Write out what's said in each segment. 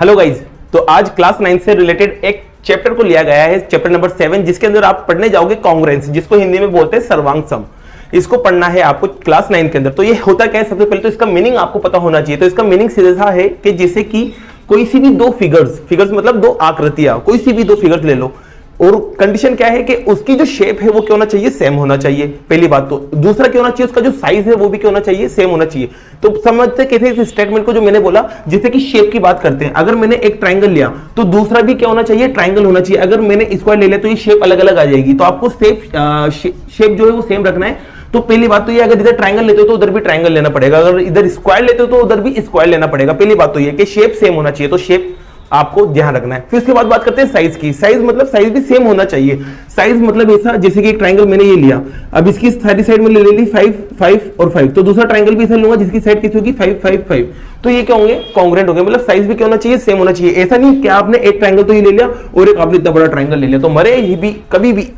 Hello guys, तो आज class 9 से रिलेटेड एक चैप्टर को लिया गया है, चैप्टर नंबर 7, जिसके अंदर आप पढ़ने जाओगे कांग्रेंस, जिसको हिंदी में बोलते हैं सर्वांग सम। इसको पढ़ना है आपको क्लास 9 के अंदर। तो ये होता क्या है, सबसे पहले तो इसका मीनिंग आपको पता होना चाहिए। तो इसका मीनिंग सीधा है कि जैसे कि कोई सी भी दो फिगर्स मतलब दो आकृतियां, कोई सी भी दो फिगर्स ले लो और कंडीशन क्या है कि उसकी जो शेप है वो क्या होना चाहिए, सेम होना चाहिए, पहली बात। तो दूसरा क्या होना चाहिए, उसका जो साइज है वो भी क्या होना चाहिए, सेम होना चाहिए। तो समझते कैसे इस स्टेटमेंट को, जो मैंने बोला, जैसे कि शेप की बात करते हैं। अगर मैंने एक ट्राइंगल लिया तो दूसरा भी क्या होना चाहिए, ट्राइंगल होना चाहिए। अगर मैंने स्क्वायर ले लिया तो ये शेप अलग अलग आ जाएगी। तो आपको शेप जो है वो सेम रखना है। तो पहली बात तो ये, अगर इधर ट्राइंगल लेते हो तो उधर भी ट्राइंगल लेना पड़ेगा, अगर इधर स्क्वायर लेते हो तो उधर भी स्क्वायर लेना पड़ेगा। पहली बात तो ये कि शेप सेम होना चाहिए, तो शेप आपको ध्यान रखना है। फिर उसके बाद बात करते हैं साइज की। साइज मतलब साइज भी सेम होना चाहिए। साइज मतलब ऐसा, जैसे कि एक ट्राइंगल मैंने ये लिया, अब इसकी सारी साइड में ले ली 5 5 और 5, तो दूसरा ट्राइंगल भी ऐसा लूंगा जिसकी साइड किसी होगी 5 5 5, तो ये क्या होंगे, कॉन्ग्रुएंट होंगे। मतलब साइज भी क्या होना चाहिए, सेम होना चाहिए। ऐसा नहीं कि आपने एक ट्राइंगल तो ये ले लिया और एक आपने इतना बड़ा ट्राइंगल ले लिया, तो मरे ही भी कभी भी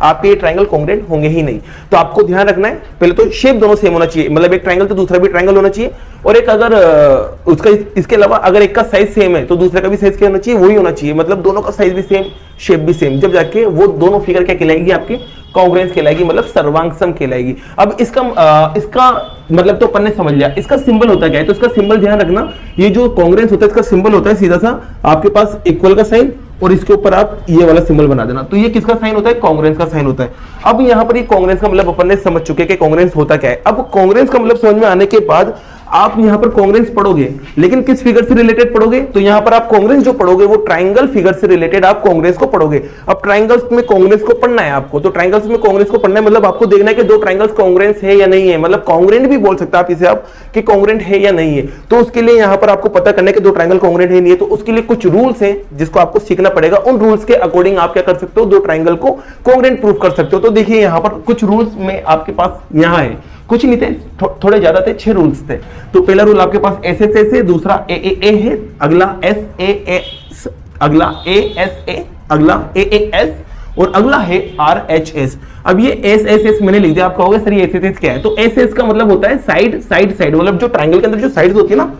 आपके ये ट्राइंगल कॉन्ग्रुएंट होंगे ही नहीं। तो आपको ध्यान रखना है, पहले तो शेप दोनों सेम होना चाहिए, मतलब एक ट्राइंगल तो दूसरा भी ट्राइंगल होना चाहिए। और एक अगर उसका इसके अलावा अगर एक का साइज सेम है तो दूसरे का भी साइज क्या होना चाहिए, वही होना चाहिए। मतलब दोनों का साइज भी सेम, शेप भी सेम, जब जाके वो दोनों फिगर क्या कहलाएगी, आपकी कॉन्ग्रुएंस कहलाएगी, मतलब सर्वांग सम कहलाएगी। अब इसका मतलब तो अपन ने समझ लिया। इसका सिंबल होता क्या है, तो इसका सिंबल ध्यान रखना, ये जो कॉन्ग्रुएंस होता है इसका सिंबल होता है सीधा सा आपके पास इक्वल का साइन, और इसके ऊपर आप ये वाला सिंबल बना देना। तो ये किसका साइन होता है, कॉन्ग्रुएंस का साइन होता है। अब यहाँ पर ये कॉन्ग्रुएंस का मतलब अपन ने समझ चुके कि कॉन्ग्रुएंस होता क्या है। अब कॉन्ग्रुएंस का मतलब समझ में आने के बाद आप यहाँ पर कॉन्ग्रुएंस पढ़ोगे, लेकिन किस फिगर से रिलेटेड पढ़ोगे, तो यहाँ पर आप कॉन्ग्रुएंस जो पढ़ोगे वो ट्राइंगल फिगर से रिलेटेड आप कॉन्ग्रुएंस को पढ़ोगे। अब ट्राइंगल्स में कॉन्ग्रुएंस को पढ़ना है आपको, तो ट्राइंगल्स में कॉन्ग्रुएंस को पढ़ना है, मतलब आपको देखना है कि दो ट्राइंगल्स कॉन्ग्रुएंस है या नहीं है, मतलब कॉन्ग्रुएंट भी बोल सकते हैं आप इसे, आप कि कॉन्ग्रुएंट है या नहीं है। तो उसके लिए यहाँ पर आपको पता करना है कि दो ट्राइंगल कॉन्ग्रुएंट है नहीं है, तो उसके लिए कुछ रूल्स हैं जिसको आपको सीखना पड़ेगा। उन रूल्स के अकॉर्डिंग आप क्या कर सकते हो, दो ट्राइंगल को कॉन्ग्रुएंट प्रूव कर सकते हो। तो देखिए यहाँ पर कुछ रूल्स में आपके पास यहाँ है, कुछ नहीं थे, थोड़े ज्यादा थे, 6 रूल्स थे। तो पहला रूल आपके पास एस एस एस है, दूसरा ए ए ए है, अगला एस ए एस, अगला ए एस ए, अगला ए ए एस, और अगला है आर एच एस। अब ये एस एस एस मैंने लिख दिया, आप कहोगे सर ये एस एस एस क्या है, तो एस एस का मतलब होता है साइड साइड साइड, मतलब जो ट्राइंगल के अंदर जो साइड्स होती है ना,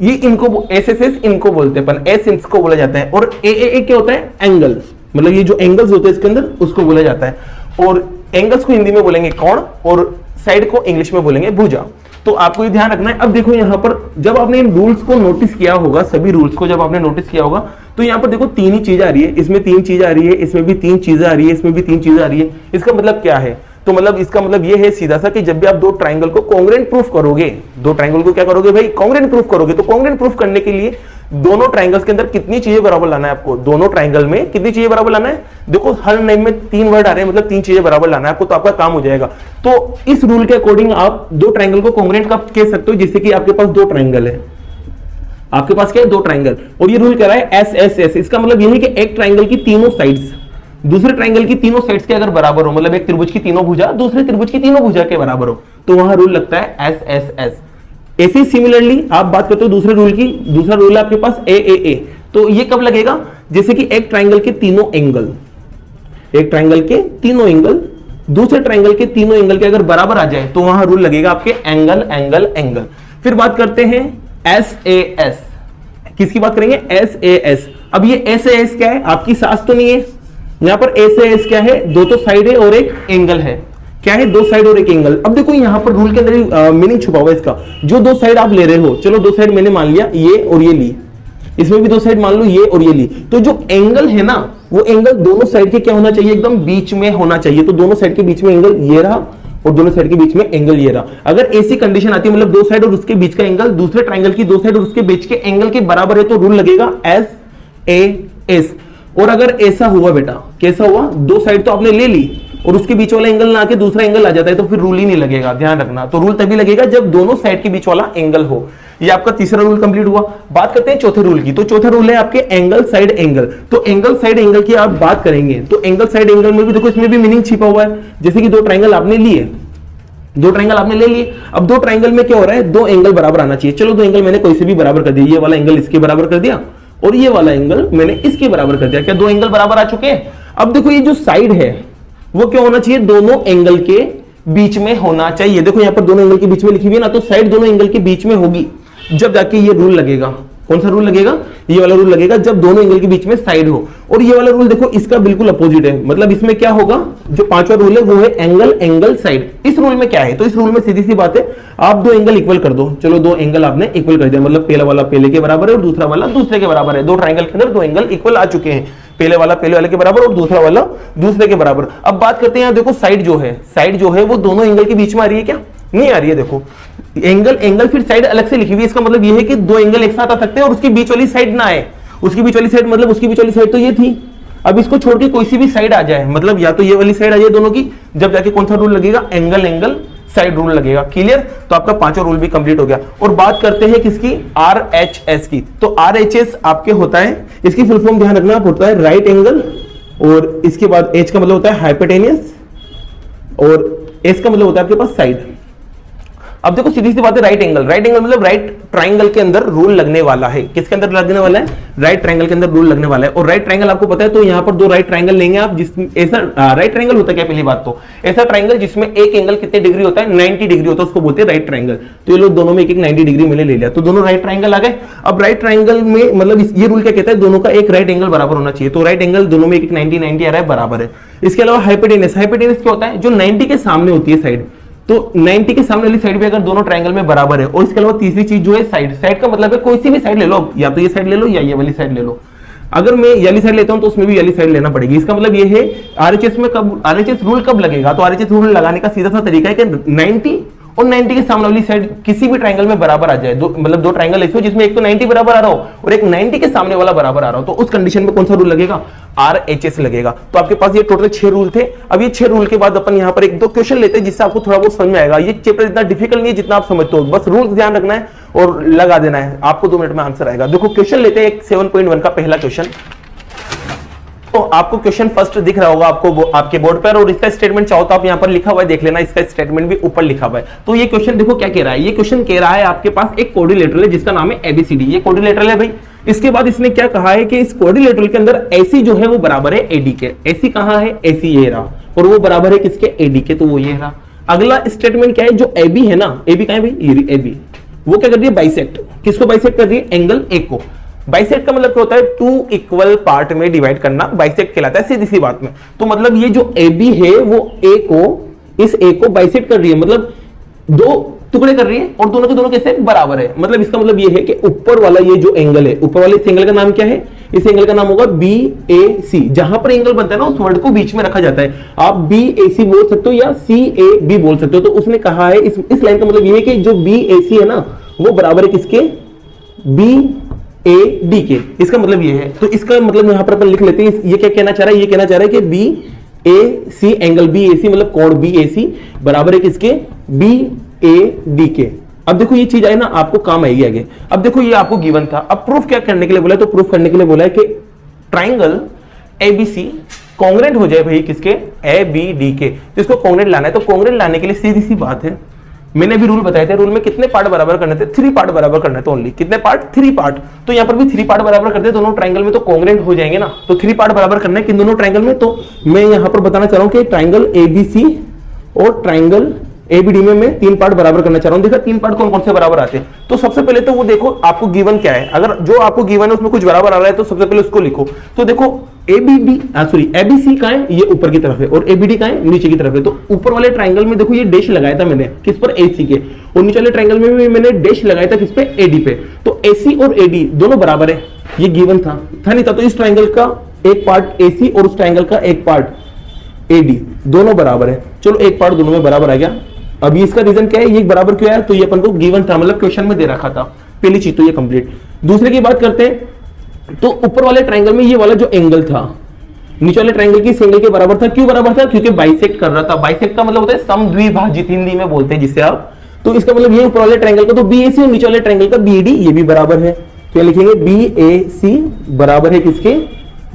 ये इनको एस एस एस इनको बोलते हैं अपन, एस इसको बोला जाता है। और ए ए ए क्या होता है, एंगल, मतलब ये जो एंगल्स होते हैं इसके अंदर उसको बोला जाता है। और एंगल्स को हिंदी में बोलेंगे कोण, और साइड को इंग्लिश में बोलेंगे भुजा। तो आपको ये ध्यान रखना है। अब देखो यहाँ पर जब आपने इन रूल्स को नोटिस किया होगा, सभी रूल्स को जब आपने नोटिस किया होगा, तो यहाँ पर देखो 3 ही चीज आ रही है, इसमें 3 चीज आ रही है, इसमें भी 3 चीजें आ रही है, इसमें भी 3 चीजें आ रही है। इसका मतलब क्या है, तो मतलब इसका मतलब ये है सीधा सा कि जब भी आप दो ट्राइंगल को कॉन्ग्रुएंट प्रूफ करोगे, दो ट्राइंगल को क्या करोगे भाई, कॉन्ग्रुएंट प्रूफ करोगे। तो कॉन्ग्रुएंट प्रूफ करने के लिए दोनों ट्राइंगल्स के अंदर कितनी चीजें बराबर लाना है आपको, दोनों ट्राइंगल में कितनी चीजें बराबर लाना है। देखो हर नेम में 3 वर्ड आ रहे हैं, मतलब 3 चीजें बराबर लाना है आपको, तो आपका काम हो जाएगा। तो इस रूल के अकॉर्डिंग आप दो ट्राइंगल को कॉन्ग्रुएंट कब कह सकते हो, जैसे कि आपके पास दो ट्राइंगल है, आपके पास क्या है, दो ट्राइंगल, और ये रूल कह रहा है एस एस एस। इसका मतलब यह है कि एक ट्राइंगल की तीनों साइड्स दूसरे ट्राइंगल की तीनों साइड्स के अगर बराबर हो, मतलब एक त्रिभुज की तीनों भुजा दूसरे त्रिभुज की तीनों भुजा के बराबर हो, तो वहां रूल लगता है एस एस एस। ऐसे सिमिलरली आप बात करते हो दूसरे रूल की, दूसरा रूल है आपके पास ए ए ए। तो ये कब लगेगा, जैसे कि एक ट्राइंगल के तीनों एंगल, एक ट्राइंगल के तीनों एंगल दूसरे ट्राइंगल के तीनों एंगल के अगर बराबर आ जाए तो वहां रूल लगेगा आपके एंगल एंगल एंगल। फिर बात करते हैं एस ए एस, किसकी बात करेंगे, एस ए एस। अब ये एस ए एस क्या है, आपकी सास तो नहीं है, यहां पर एस ए एस क्या है, दो तो साइड है और एक एंगल है, क्या है, दो साइड और एक एंगल। अब देखो यहां पर रूल के अंदर मीनिंग छुपा हुआ है इसका, जो दो साइड आप ले रहे हो, चलो दो साइड मैंने मान लिया ये और ये ली, इसमें भी दो साइड मान लो ये और ये ली, तो जो एंगल है ना वो एंगल दोनों साइड के क्या होना चाहिए, एकदम बीच में होना चाहिए। तो दोनों साइड के बीच में एंगल ये रहा और दोनों साइड के बीच में एंगल ये रहा। अगर ऐसी कंडीशन आती है, मतलब दो साइड और उसके बीच का एंगल दूसरे ट्राइंगल की दो साइड और उसके बीच के एंगल के बराबर है, तो रूल लगेगा एस ए एस। और अगर ऐसा हुआ बेटा, कैसा हुआ, दो साइड तो आपने ले ली और उसके बीच वाला एंगल ना आके दूसरा एंगल आ जाता है, तो फिर रूल ही नहीं लगेगा, ध्यान रखना। तो रूल तभी लगेगा जब दोनों साइड के बीच वाला एंगल हो। ये आपका तीसरा रूल कंप्लीट हुआ। बात करते हैं चौथे रूल की। तो चौथा रूल है आपके एंगल साइड एंगल। तो एंगल साइड एंगल की आप बात करेंगे तो एंगल साइड एंगल में भी देखो इसमें भी मीनिंग छिपा हुआ है। जैसे कि दो ट्राइंगल आपने लिए, दो ट्राइंगल आपने ले लिए, अब दो ट्राइंगल में क्या हो रहा है, दो एंगल बराबर आना चाहिए। चलो दो एंगल मैंने कोई से भी बराबर कर दिया, ये वाला एंगल इसके बराबर कर दिया और ये वाला एंगल मैंने इसके बराबर कर दिया। क्या दो एंगल बराबर आ चुके हैं। अब देखो ये जो साइड है वो क्या होना चाहिए, दोनों एंगल के बीच में होना चाहिए। देखो यहां पर दोनों एंगल के बीच में लिखी हुई है ना, तो साइड दोनों एंगल के बीच में होगी, जब जाके ये रूल लगेगा। कौन सा रूल लगेगा? ये वाला रूल लगेगा जब दोनों एंगल के बीच में साइड हो। और ये वाला रूल देखो इसका बिल्कुल अपोजिट है, मतलब इसमें क्या होगा, जो पांचवा रूल है वो है एंगल एंगल साइड। इस रूल में क्या है, तो इस रूल में सीधी सी बात है, आप दो एंगल इक्वल कर दो। चलो दो एंगल आपने इक्वल कर दिया, मतलब पहला वाला पहले के बराबर है और दूसरा वाला दूसरे के बराबर है। दो ट्राइंगल के अंदर दो एंगल इक्वल आ चुके हैं, पहले वाला पहले वाले के बराबर और दूसरा वाला दूसरे के बराबर। अब बात करते हैं यहाँ देखो साइड जो है वो दोनों एंगल के बीच में आ रही है क्या? नहीं आ रही है। देखो एंगल एंगल फिर साइड अलग से लिखी हुई है, इसका मतलब ये है कि दो एंगल एक साथ आ सकते हैं और उसकी बीच वाली साइड ना आए। उसकी बीच वाली साइड मतलब उसकी बीच वाली साइड तो ये थी, अब इसको छोड़ के कोई सी भी साइड आ जाए, मतलब या तो ये वाली साइड आ जाए दोनों की, जब जाके कौन सा रूल लगेगा? एंगल एंगल साइड रूल लगेगा। क्लियर? तो आपका पांचों रूल भी कंप्लीट हो गया। और बात करते हैं किसकी? RHS की। तो RHS आपके होता है, इसकी फुल फॉर्म ध्यान रखना, होता है राइट एंगल, और इसके बाद H का मतलब होता है हाइपोटेनियस, और S का मतलब होता है आपके पास साइड। अब देखो सीधी सी बात है, राइट एंगल मतलब राइट ट्राइंगल के अंदर रूल लगने वाला है। किसके अंदर लगने वाला है? राइट ट्राइंगल के अंदर रूल लगने वाला है। और राइट ट्राइंगल आपको पता है, तो यहाँ पर दो राइट ट्राइंगल लेंगे आप, जिसमें ऐसा राइट ट्राइंगल होता है क्या? पहली बात तो ऐसा ट्राइंगल जिसमें एक एंगल कितने डिग्री होता है? 90 डिग्री होता है, उसको बोलते हैं राइट ट्राइंगल। तो ये लोग दोनों में एक 90 डिग्री मैंने ले लिया, तो दोनों राइट ट्राइंगल आ गए। अब राइट ट्राइंगल में मतलब ये रूल क्या कहता है? दोनों का एक राइट एंगल बराबर होना चाहिए। तो राइट एंगल दोनों में एक 90 आ रहा है, बराबर है। इसके अलावा हाइपोटेनस क्या होता है? जो 90 के सामने होती है साइड, तो 90 के सामने वाली साइड भी अगर दोनों ट्रायंगल में बराबर है। और इसके अलावा तीसरी चीज जो है साइड का मतलब है कोई सी भी साइड ले लो, या तो ये साइड ले लो या ये वाली साइड ले लो। अगर मैं ये वाली साइड लेता हूं तो उसमें भी ये वाली साइड लेना पड़ेगी। इसका मतलब ये है RHS में कब RHS रूल कब लगेगा? तो RHS रूल लगाने का सीधा सा तरीका है कि 90 और 90 के सामने वाली साइड किसी भी ट्रायंगल में बराबर आ जाए। मतलब दो ट्रायंगल ऐसे हो जिसमें एक तो 90 बराबर आ रहा हो और एक 90 के सामने वाला बराबर आ रहा हो, तो उस कंडीशन में कौन सा रूल लगेगा? RHS लगेगा। तो आपके पास ये टोटल 6 रूल थे। अब ये 6 रूल के बाद अपन यहाँ पर एक दो क्वेश्चन लेते हैं जिससे आपको थोड़ा बहुत समझ में आएगा। ये चैप्टर इतना डिफिकल्ट नहीं है जितना आप समझते हो, बस रूल ध्यान रखना है और लगा देना है, आपको 2 मिनट में आंसर आएगा। देखो क्वेश्चन लेते हैं एक 7.1 का पहला क्वेश्चन। तो आपको क्वेश्चन फर्स्ट दिख रहा होगा आपको आपके बोर्ड पर, और इसका स्टेटमेंट चाहो तो आप यहाँ पर लिखा हुआ है देख लेना, इसका स्टेटमेंट भी ऊपर लिखा हुआ है। तो ये क्वेश्चन देखो क्या कह रहा है। ये क्वेश्चन कह रहा है आपके पास एक कोऑर्डिनेटर है जिसका नाम है ABCD। ये कोऑर्डिनेटर है भाई। इसके बाद इसने क्या कहा है कि इस कोऑर्डिनेटर के अंदर AC जो है वो बराबर है AD के। AC कहां है? AC ये रहा, और वो बराबर है किसके? AD के, तो वो ये रहा। अगला स्टेटमेंट क्या है? जो AB है ना, AB कहां है भाई? AB। वो क्या कर रही है? बाइसेक्ट। किसको बाइसेक्ट कर रही है? एंगल A को। बाइसेक्ट का मतलब क्या होता है? 2 इक्वल पार्ट में डिवाइड करना बाइसेक्ट कहलाता है, सीधी सी बात में। तो मतलब ये जो AB है वो इस A को बाइसेक्ट कर रही है, मतलब 2 टुकड़े कर रही है और दोनों के दोनों कैसे? बराबर है। मतलब इसका मतलब ये है कि ऊपर वाला ये जो एंगल है, ऊपर वाले इस एंगल का नाम क्या है? इस एंगल का नाम होगा BAC। जहां पर एंगल बनता है ना उस वर्ड को बीच में रखा जाता है। आप BAC बोल सकते हो या CAB बोल सकते हो। तो उसने कहा है इस लाइन का मतलब ये है कि जो BAC है ना वो बराबर है किसके? BAD के। इसका मतलब ये है, तो इसका मतलब यहां पर अपन लिख लेते हैं। ये क्या कहना चाह रहा है? ये कहना चाह रहा है कि BAC एंगल BAC मतलब कोण BAC बराबर है किसके? BAD के। अब देखो ये चीज आई ना, आपको काम आएगी आगे। अब देखो ये आपको गिवन था। अब प्रूफ क्या करने के लिए बोला है? तो प्रूफ करने के लिए बोला है कि ट्राइंगल ABC कॉन्ग्रेंट हो जाए भाई किसके? ABD के। तो इसको कॉन्ग्रेंट लाना है। तो कॉन्ग्रेंट लाने के लिए सीधी सी बात है, मैंने भी रूल बताए थे। रूल में कितने पार्ट बराबर करने थे? 3 पार्ट बराबर करने थे ओनली। कितने पार्ट? 3 पार्ट। तो यहाँ पर भी 3 पार्ट बराबर करते हैं दोनों ट्राइंगल में, तो कॉन्ग्रेंट हो जाएंगे ना। तो 3 पार्ट बराबर करना है किन दोनों ट्राइंगल में। तो मैं यहाँ पर बताना चाह रहा हूँ कि ट्राइंगल ABC और ट्राइंगल ABD में मैं 3 पार्ट बराबर करना चाह रहा हूं। देखो 3 पार्ट कौन कौन से बराबर आते हैं। तो सबसे पहले तो वो देखो आपको गिवन क्या है। अगर जो आपको गिवन है उसमें कुछ बराबर आ रहा है तो सबसे पहले उसको लिखो। तो देखो ABC का है ये ऊपर की तरफ है और ABD का है नीचे की तरफ है। तो ऊपर वाले ट्राइंगल में देखो ये डैश लगाया था मैंने किस पर? AC के। और नीचे वाले ट्राइंगल में भी मैंने डैश लगाया था किस पे? AD पे। तो AC और AD दोनों बराबर है, ये गिवन था नहीं था? तो इस ट्राइंगल का एक पार्ट AC और उस ट्राइंगल का एक पार्ट AD दोनों बराबर है। चलो एक पार्ट दोनों में बराबर आ गया। अभी इसका रीजन क्या है? ये बराबर क्यों आया? तो ये अपन को गिवन था, मतलब क्वेश्चन में दे रखा था। पहली चीज तो ये कंप्लीट। दूसरे की बात करते हैं, तो ऊपर वाले ट्राइंगल में ये वाला जो एंगल था नीचे वाले ट्राइंगल की एंगल के बराबर था। क्यों बराबर था? क्योंकि बाइसेक्ट कर रहा था। बाइसेक्ट का मतलब होता है समद्विभाजित, हिंदी में बोलते हैं जिससे आप। तो इसका मतलब ये ऊपर वाले ट्राइंगल का तो BAC और नीचे वाले ट्राइंगल का BAD ये भी बराबर है। तो लिखेंगे BAC बराबर है किसके?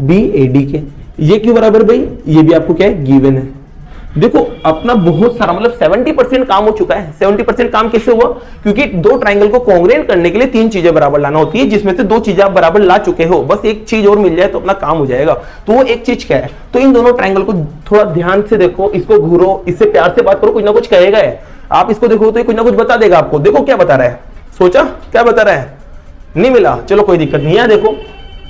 BAD के। ये क्यों बराबर भाई? ये भी आपको क्या है? गिवन है। देखो अपना बहुत सारा मतलब 70% काम हो चुका है। 70% काम कैसे हुआ? क्योंकि दो ट्राइंगल को कॉन्ग्रेंट करने के लिए 3 चीजें बराबर लाना होती है, जिसमें से 2 चीजें आप बराबर ला चुके हो। बस एक चीज और मिल जाए तो अपना काम हो जाएगा। तो वो एक चीज क्या है? तो इन दोनों ट्राइंगल को थोड़ा ध्यान से देखो, इसको घूरो, इससे प्यार से बात करो, कुछ ना कुछ कहेगा है। आप इसको देखो तो कुछ ना कुछ बता देगा आपको। देखो क्या बता रहा है, सोचा क्या बता रहा है? नहीं मिला, चलो कोई दिक्कत नहीं। यहां देखो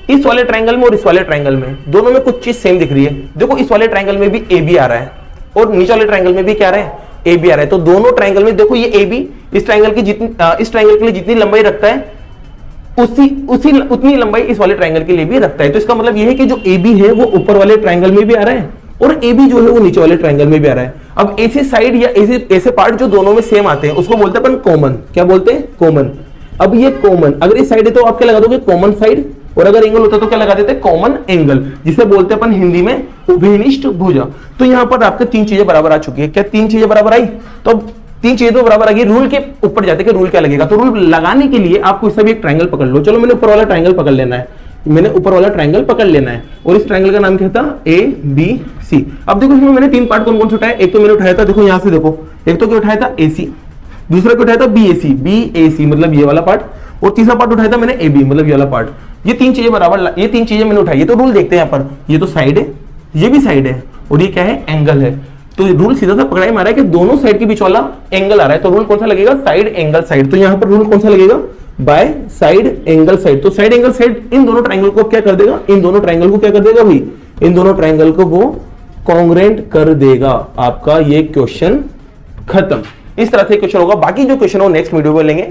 इस वाले ट्रायंगल में और इस वाले ट्रायंगल में दोनों में कुछ चीज सेम दिख रही है। देखो इस वाले ट्रायंगल में भी ए बी आ रहा है और नीचे वाले ट्रायंगल में भी क्या आ रहा है, ए बी आ रहा है। तो दोनों ट्रायंगल में देखो ये ए बी इस ट्रायंगल की इस ट्रायंगल के लिए जितनी लंबाई रखता है उतनी लंबाई इस वाले ट्रायंगल के लिए भी रखता है। तो इसका मतलब ये है कि जो ए बी है वो ऊपर वाले ट्रायंगल में भी आ रहा है और ए बी जो है वो नीचे वाले ट्रायंगल में भी आ रहा है। अब ऐसे साइड या ऐसे पार्ट जो दोनों में सेम आते हैं उसको बोलते हैं अपन कॉमन। क्या बोलते हैं, कॉमन। अब ये कॉमन, अगर इस साइड है तो आप क्या लगा दोगे, कॉमन साइड, और अगर एंगल होता तो क्या लगा देते, कॉमन एंगल, जिसे बोलते हैं अपन हिंदी में उभयनिष्ठ भुजा। तो यहां पर आपके तीन चीजें बराबर आ चुकी है। क्या तीन चीजें बराबर आई? तो अब तीन चीजें तो बराबर आ गई। रूल के ऊपर जाते कि रूल क्या लगेगा, तो रूल लगाने के लिए आपको इसका भी एक ट्रायंगल पकड़ लो। चलो मैंने ऊपर वाला ट्रायंगल पकड़ लेना है, मैंने ऊपर वाला ट्रायंगल पकड़ लेना है और इस ट्रायंगल का नाम क्या था, ए बी सी। अब देखो इसमें मैंने तीन पार्ट कौन कौन से उठाया, एक तो मैंने उठाया था, देखो यहां से देखो, एक तो क्या उठाया था, ए सी, दूसरा क्या उठाया था, बी ए सी मतलब ये वाला पार्ट, और तीसरा पार्ट उठाया था मैंने ए बी मतलब ये वाला पार्ट। ये तीन चीजें बराबर, ये तीन चीजें मैंने उठाई है। तो रूल देखते हैं यहाँ पर, ये तो साइड है, ये भी साइड है और ये क्या है, एंगल है। तो रूल सीधा सा पकड़ाई मारा है कि दोनों साइड के बीच वाला एंगल आ रहा है। तो रूल कौन सा लगेगा, साइड एंगल साइड। तो यहां पर रूल कौन सा लगेगा, बाय साइड एंगल साइड। तो साइड एंगल साइड इन दोनों ट्रायंगल को क्या कर देगा, इन दोनों ट्रायंगल को क्या कर देगा भाई, इन दोनों ट्रायंगल को वो कॉन्ग्रुएंट कर देगा। आपका ये क्वेश्चन खत्म। इस तरह से क्वेश्चन होगा, बाकी जो क्वेश्चन हो नेक्स्ट वीडियो में लेंगे।